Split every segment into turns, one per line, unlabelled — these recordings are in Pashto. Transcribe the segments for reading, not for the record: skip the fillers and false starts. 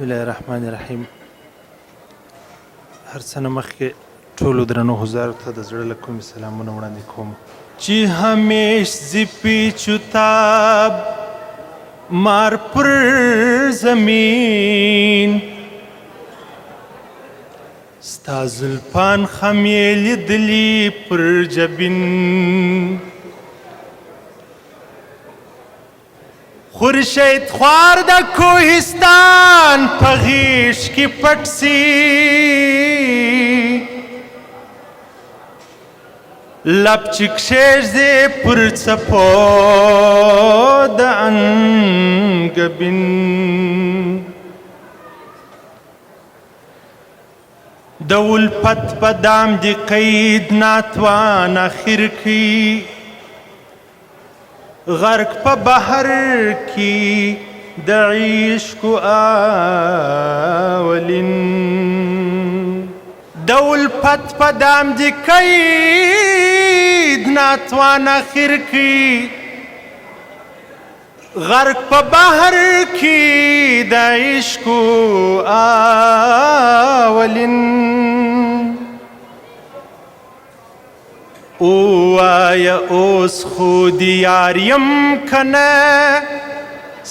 بسم الله الرحمن الرحیم. هر څه نه مخکې ټولو درنو حضارو ته د زړه له کومې سلامونه وړاندې کوم چې همیش زی پیچو تاب مار پر زمین ستا زلفان خم یې لیدلي پر جبین خورشید خوار د کوهستان په غیږ کې پټ سي لب چې کښېږدې پر څپو د انګبین د الفت په دام د قید ناتوان اخر کی غرق په بحر کی د عشق اولین د الفت په دام د قید ناتوان اخر کی غرق په بحر کی د عشق اولین وایا اوس خو دیار یم کنه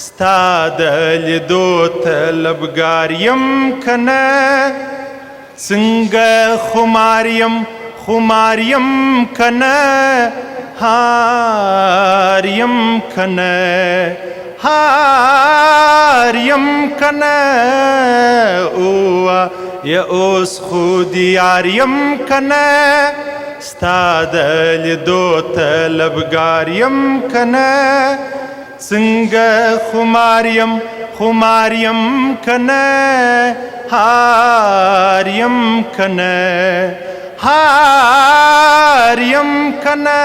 ستا د لیدو طلبګار یم کنه څنګه خمار یم کنه هار یم کنه وایا اوس خو دیار یم کنه ستا د لیدو طلبګار یم کنه څنګه خمار یم کنه هار یم کنه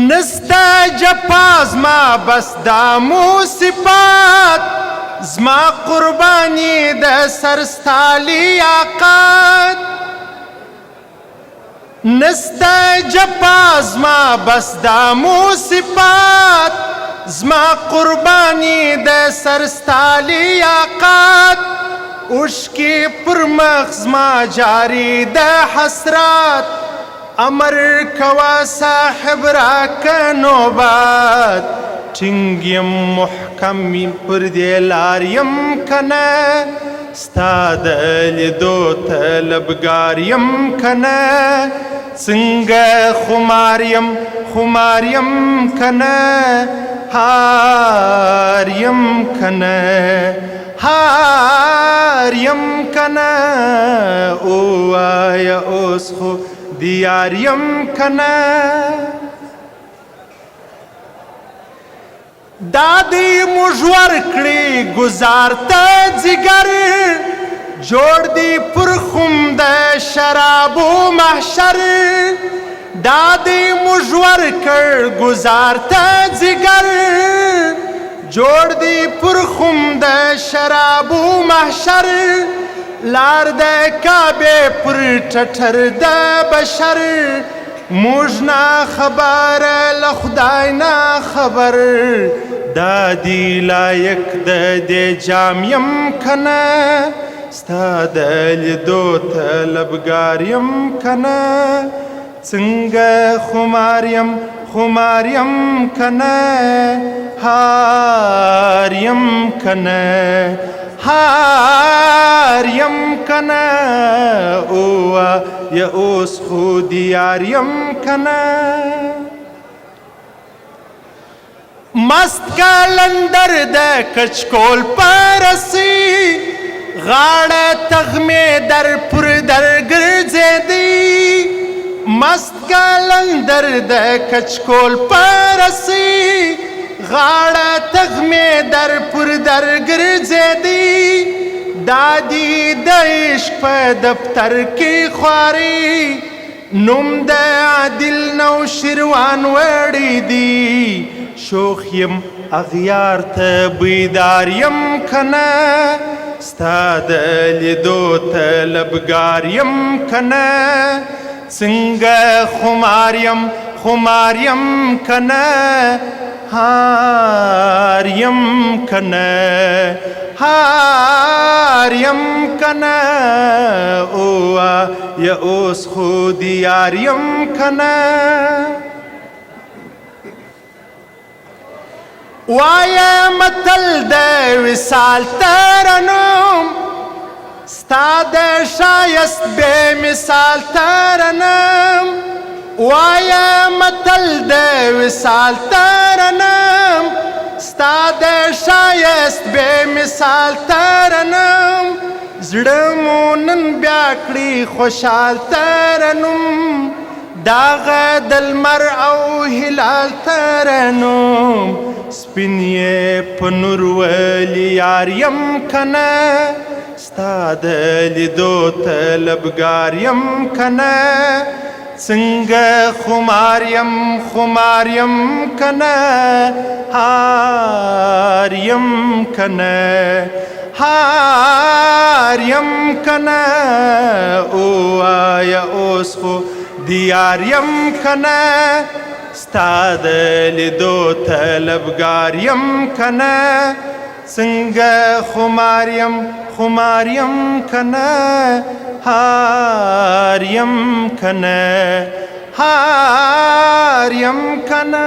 نستا جپا زما بس دامو صفات زما قربانی د سرستا لیاقت نستا جپا زما بس دامو صفات زما قربانی د سرستا لیاقت اوښکې پر مخ زما جاری د حسرات امر کوا صاحب راکه نوبت ټینګ یم محکم پر دې لار یم کنه ستا د لیدو طلبګار یم کنه څنګه خمار یم کنه هار یم کنه وایا اوس خو دیار یم کنه دادی مجور کړي گزار ته ځیګر جوړ دی پر خم د شرابو محشر دادی مجور کړ گزار ته ځیګر جوړ دی پر خم د شرابو محشر لار د کعبه پر ټټر د بشر موږ نه خبر له خدای نه خبر دادی لایق د دې جام یم کنه ستا د لیدو طلبګار یم کنه څنګه خمار یم کنه هار یم کنه یا اوس خو دیار یم کنه مست کلندر د کچکول پرسی غاړه تغمې در پر در ګرځېدی مست کلندر د کچکول پرسی غاړه تغمې در پر در ګرځېدی دادی د عشق په دفتر کې خواري نوم د عادل نوشیروان وړی دی شوخ یم اغیار ته بیدار یم کنه ستا د لیدو طلبګار یم کنه څنګه خمار یم کنه هار یم کنه هار یم کنه او یا اوس خود یار یم کنه وایا متل د وصال ترنم ستا د شایست بے مثال ترنم وایا متل د وصال ترنم ستا د شایست بے مثال ترنم زړه مو نن بیا کړي خوشحال ترنم داغه د لمر او هلال ترنم سپین یې په نور ولی یار یم کنه ستا د لیدو طلبګار یم کنه څنګه خمار یم کنه هار یم کنه هار یم کنه او آیا اوس خو دیار یم کنه ستا د لیدو طلبګار یم کنه څنګه خمار یم کنه هار یم کنه هار یم کنه